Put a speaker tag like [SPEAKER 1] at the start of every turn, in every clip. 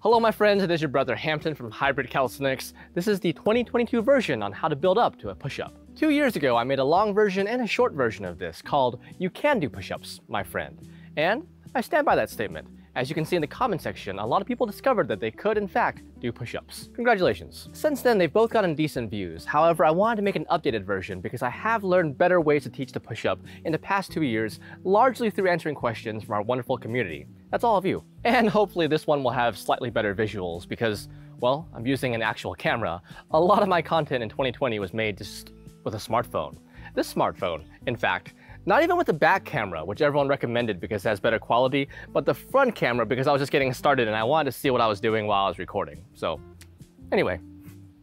[SPEAKER 1] Hello my friends, it is your brother Hampton from Hybrid Calisthenics. This is the 2022 version on how to build up to a push-up. 2 years ago, I made a long version and a short version of this called You Can Do Push-Ups, my friend. And I stand by that statement. As you can see in the comment section, a lot of people discovered that they could, in fact, do push-ups. Congratulations. Since then, they've both gotten decent views. However, I wanted to make an updated version because I have learned better ways to teach the push-up in the past 2 years, largely through answering questions from our wonderful community. That's all of you. And hopefully this one will have slightly better visuals because, well, I'm using an actual camera. A lot of my content in 2020 was made just with a smartphone. This smartphone, in fact, not even with the back camera, which everyone recommended because it has better quality, but the front camera because I was just getting started and I wanted to see what I was doing while I was recording. So anyway,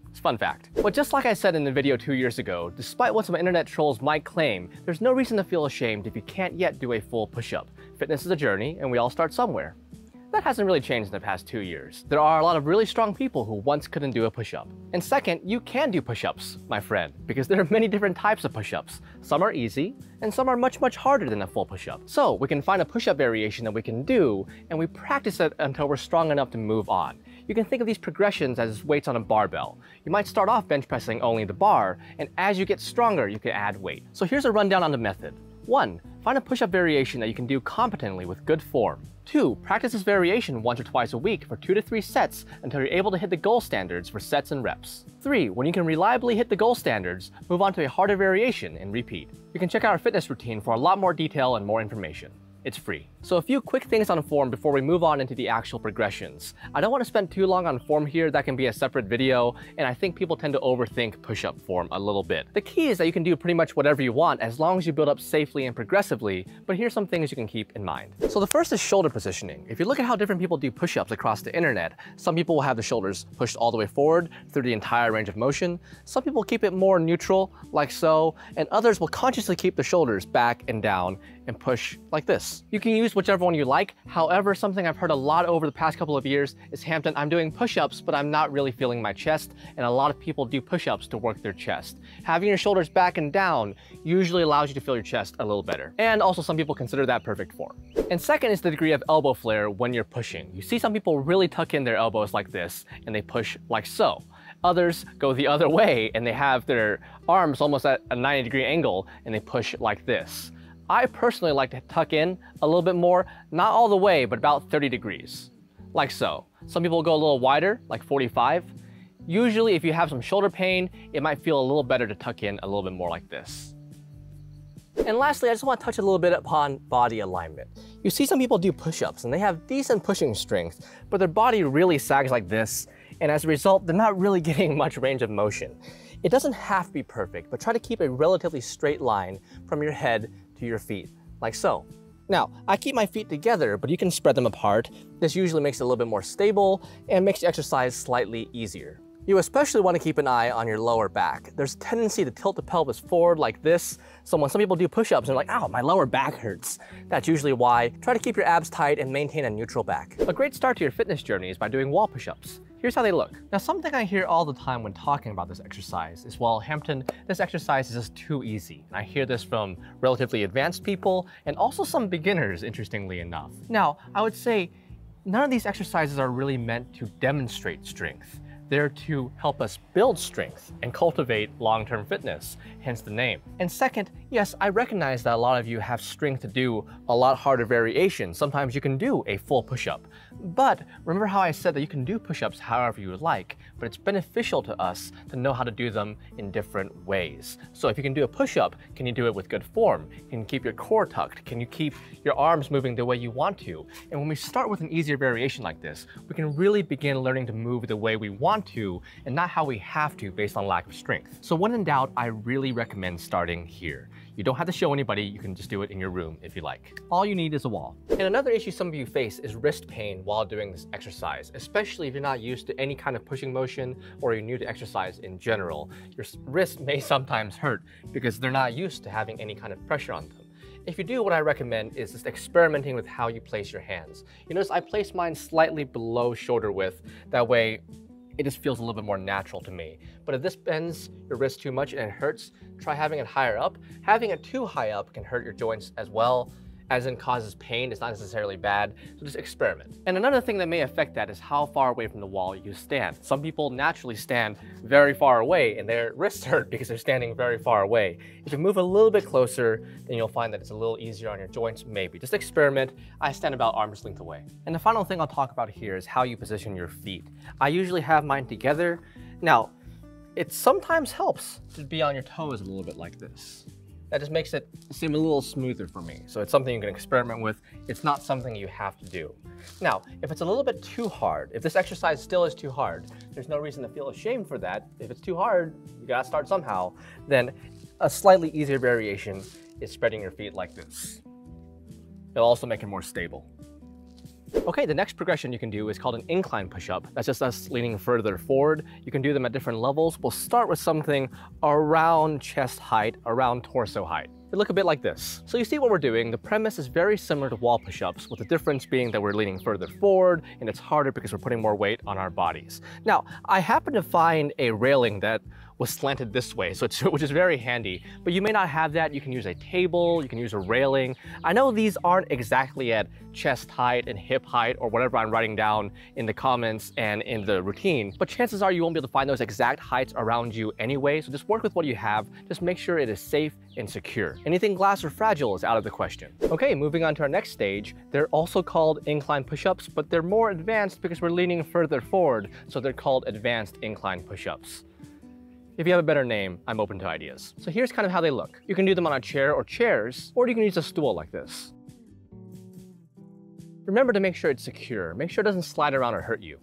[SPEAKER 1] it's a fun fact. But just like I said in the video 2 years ago, despite what some internet trolls might claim, there's no reason to feel ashamed if you can't yet do a full push-up. Fitness is a journey and we all start somewhere. That hasn't really changed in the past 2 years. There are a lot of really strong people who once couldn't do a push-up. And second, you can do push-ups, my friend, because there are many different types of push-ups. Some are easy, and some are much harder than a full push-up. So we can find a push-up variation that we can do, and we practice it until we're strong enough to move on. You can think of these progressions as weights on a barbell. You might start off bench pressing only the bar, and as you get stronger, you can add weight. So here's a rundown on the method. 1. Find a push-up variation that you can do competently with good form. 2. Practice this variation once or twice a week for 2 to 3 sets until you're able to hit the goal standards for sets and reps. 3. When you can reliably hit the goal standards, move on to a harder variation and repeat. You can check out our fitness routine for a lot more detail and more information. It's free. So a few quick things on form before we move on into the actual progressions. I don't want to spend too long on form here, that can be a separate video, and I think people tend to overthink push-up form a little bit. The key is that you can do pretty much whatever you want as long as you build up safely and progressively, but here's some things you can keep in mind. So the first is shoulder positioning. If you look at how different people do push-ups across the internet, some people will have the shoulders pushed all the way forward through the entire range of motion. Some people keep it more neutral, like so, and others will consciously keep the shoulders back and down and push like this. You can use whichever one you like. However, something I've heard a lot over the past couple of years is, Hampton, I'm doing push-ups, but I'm not really feeling my chest, and a lot of people do push-ups to work their chest. Having your shoulders back and down usually allows you to feel your chest a little better. And also some people consider that perfect form. And second is the degree of elbow flare when you're pushing. You see some people really tuck in their elbows like this, and they push like so. Others go the other way, and they have their arms almost at a 90-degree angle, and they push like this. I personally like to tuck in a little bit more, not all the way, but about 30 degrees, like so. Some people go a little wider, like 45. Usually, if you have some shoulder pain, it might feel a little better to tuck in a little bit more like this. And lastly, I just want to touch a little bit upon body alignment. You see some people do push-ups and they have decent pushing strength, but their body really sags like this, and as a result, they're not really getting much range of motion. It doesn't have to be perfect, but try to keep a relatively straight line from your head to your feet, like so. Now, I keep my feet together, but you can spread them apart. This usually makes it a little bit more stable and makes the exercise slightly easier. You especially want to keep an eye on your lower back. There's a tendency to tilt the pelvis forward like this. So when some people do push-ups, they're like, ow, my lower back hurts. That's usually why. Try to keep your abs tight and maintain a neutral back. A great start to your fitness journey is by doing wall push-ups. Here's how they look. Now, something I hear all the time when talking about this exercise is, well, Hampton, this exercise is just too easy. And I hear this from relatively advanced people and also some beginners, interestingly enough. Now, I would say none of these exercises are really meant to demonstrate strength. They're to help us build strength and cultivate long-term fitness, hence the name. And second, yes, I recognize that a lot of you have strength to do a lot harder variations. Sometimes you can do a full push-up. But remember how I said that you can do push-ups however you would like, but it's beneficial to us to know how to do them in different ways. So if you can do a push-up, can you do it with good form? Can you keep your core tucked? Can you keep your arms moving the way you want to? And when we start with an easier variation like this, we can really begin learning to move the way we want to and not how we have to based on lack of strength. So when in doubt, I really recommend starting here. You don't have to show anybody, you can just do it in your room if you like. All you need is a wall. And another issue some of you face is wrist pain while doing this exercise, especially if you're not used to any kind of pushing motion or you're new to exercise in general. Your wrist may sometimes hurt because they're not used to having any kind of pressure on them. If you do, what I recommend is just experimenting with how you place your hands. You notice I place mine slightly below shoulder width. That way, it just feels a little bit more natural to me. But if this bends your wrist too much and it hurts, try having it higher up. Having it too high up can hurt your joints as well. as in causes pain. It's not necessarily bad, so just experiment. And another thing that may affect that is how far away from the wall you stand. Some people naturally stand very far away and their wrists hurt because they're standing very far away. If you move a little bit closer, then you'll find that it's a little easier on your joints, maybe. Just experiment. I stand about arm's length away. And the final thing I'll talk about here is how you position your feet. I usually have mine together. Now, it sometimes helps to be on your toes a little bit like this. That just makes it seem a little smoother for me. So it's something you can experiment with. It's not something you have to do. Now, if it's a little bit too hard, if this exercise still is too hard, there's no reason to feel ashamed for that. If it's too hard, you gotta start somehow. Then a slightly easier variation is spreading your feet like this. It'll also make it more stable. Okay, the next progression you can do is called an incline push-up. That's just us leaning further forward. You can do them at different levels. We'll start with something around chest height, around torso height. They look a bit like this. So you see what we're doing. The premise is very similar to wall push-ups, with the difference being that we're leaning further forward and it's harder because we're putting more weight on our bodies. Now, I happen to find a railing that was slanted this way, which is very handy, but you may not have that. You can use a table, you can use a railing. I know these aren't exactly at chest height and hip height or whatever I'm writing down in the comments and in the routine, but chances are you won't be able to find those exact heights around you anyway, so just work with what you have. Just make sure it is safe and secure. Anything glass or fragile is out of the question. Okay, moving on to our next stage. They're also called incline push-ups, but they're more advanced because we're leaning further forward, so they're called advanced incline push-ups. If you have a better name, I'm open to ideas. So here's kind of how they look. You can do them on a chair or chairs, or you can use a stool like this. Remember to make sure it's secure. Make sure it doesn't slide around or hurt you.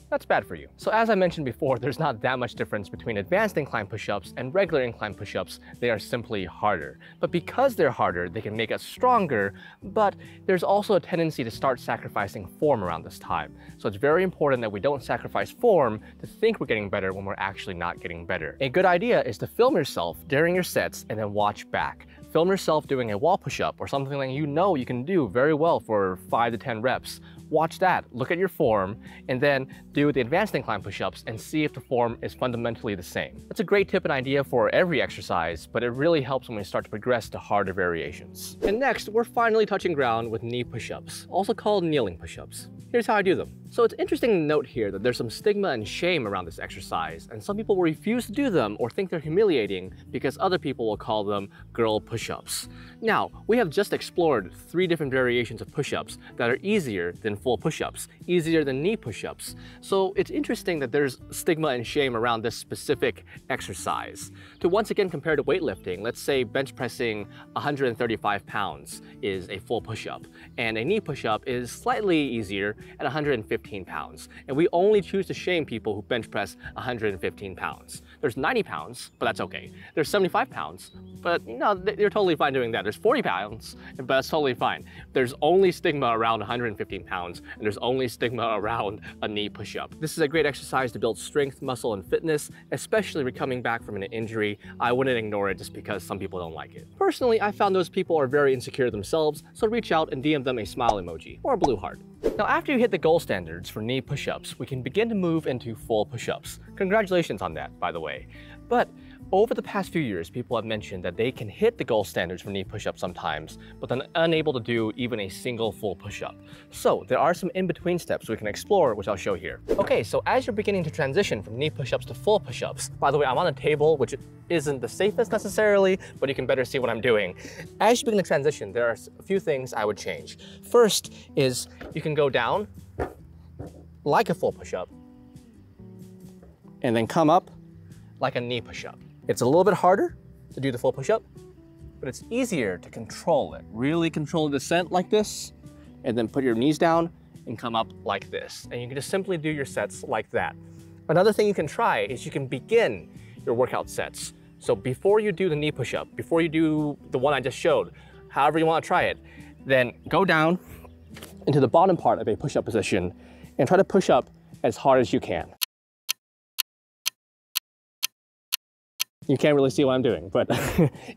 [SPEAKER 1] That's bad for you. So as I mentioned before, there's not that much difference between advanced incline push-ups and regular incline push-ups. They are simply harder. But because they're harder, they can make us stronger, but there's also a tendency to start sacrificing form around this time. So it's very important that we don't sacrifice form to think we're getting better when we're actually not getting better. A good idea is to film yourself during your sets and then watch back. Film yourself doing a wall push-up or something that you know you can do very well for 5 to 10 reps. Watch that, look at your form, and then do the advanced incline push-ups and see if the form is fundamentally the same. That's a great tip and idea for every exercise, but it really helps when we start to progress to harder variations. And next, we're finally touching ground with knee push-ups, also called kneeling push-ups. Here's how I do them. So it's interesting to note here that there's some stigma and shame around this exercise, and some people will refuse to do them or think they're humiliating because other people will call them girl push-ups. Now, we have just explored 3 different variations of push-ups that are easier than full push-ups, easier than knee push-ups. So it's interesting that there's stigma and shame around this specific exercise. To once again compare to weightlifting, let's say bench pressing 135 pounds is a full push-up, and a knee push-up is slightly easier at 115 pounds. And we only choose to shame people who bench press 115 pounds. There's 90 pounds, but that's okay. There's 75 pounds, but they're totally fine doing that. There's 40 pounds, but that's totally fine. There's only stigma around 115 pounds, and there's only stigma around a knee push-up. This is a great exercise to build strength, muscle, and fitness, especially when coming back from an injury. I wouldn't ignore it just because some people don't like it. Personally, I found those people are very insecure themselves, so reach out and DM them a smile emoji or a blue heart. Now, after you hit the goal standards for knee push-ups, we can begin to move into full push-ups. Congratulations on that, by the way. But over the past few years, people have mentioned that they can hit the goal standards for knee push-ups sometimes, but then unable to do even a single full push-up. So there are some in-between steps we can explore, which I'll show here. Okay, so as you're beginning to transition from knee push-ups to full push-ups, by the way, I'm on a table, which isn't the safest necessarily, but you can better see what I'm doing. As you begin to transition, there are a few things I would change. First is you can go down like a full push-up and then come up like a knee push-up. It's a little bit harder to do the full push-up, but it's easier to control it. Really control the descent like this, and then put your knees down and come up like this. And you can just simply do your sets like that. Another thing you can try is you can begin your workout sets. So before you do the knee push-up, before you do the one I just showed, however you want to try it, then go down into the bottom part of a push-up position and try to push up as hard as you can. You can't really see what I'm doing, but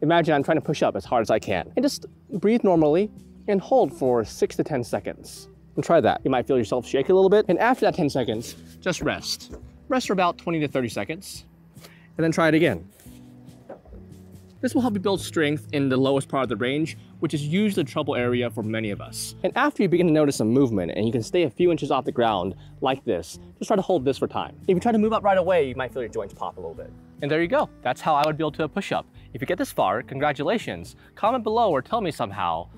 [SPEAKER 1] imagine I'm trying to push up as hard as I can. And just breathe normally and hold for 6 to 10 seconds. And try that. You might feel yourself shake a little bit. And after that 10 seconds, just rest. Rest for about 20 to 30 seconds. And then try it again. This will help you build strength in the lowest part of the range, which is usually the trouble area for many of us. And after you begin to notice some movement and you can stay a few inches off the ground like this, just try to hold this for time. If you try to move up right away, you might feel your joints pop a little bit. And there you go. That's how I would build to a push-up. If you get this far, congratulations. Comment below or tell me somehow,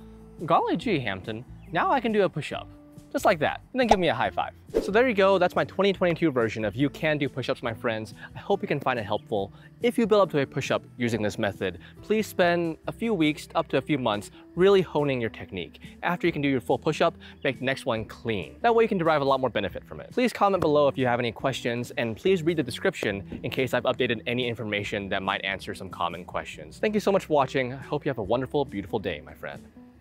[SPEAKER 1] golly gee, Hampton, now I can do a push-up. Just like that, and then give me a high five. So there you go, that's my 2022 version of You Can Do Push-Ups, my friends. I hope you can find it helpful. If you build up to a push-up using this method, please spend a few weeks up to a few months really honing your technique. After you can do your full push-up, make the next one clean. That way you can derive a lot more benefit from it. Please comment below if you have any questions, and please read the description in case I've updated any information that might answer some common questions. Thank you so much for watching. I hope you have a wonderful, beautiful day, my friend.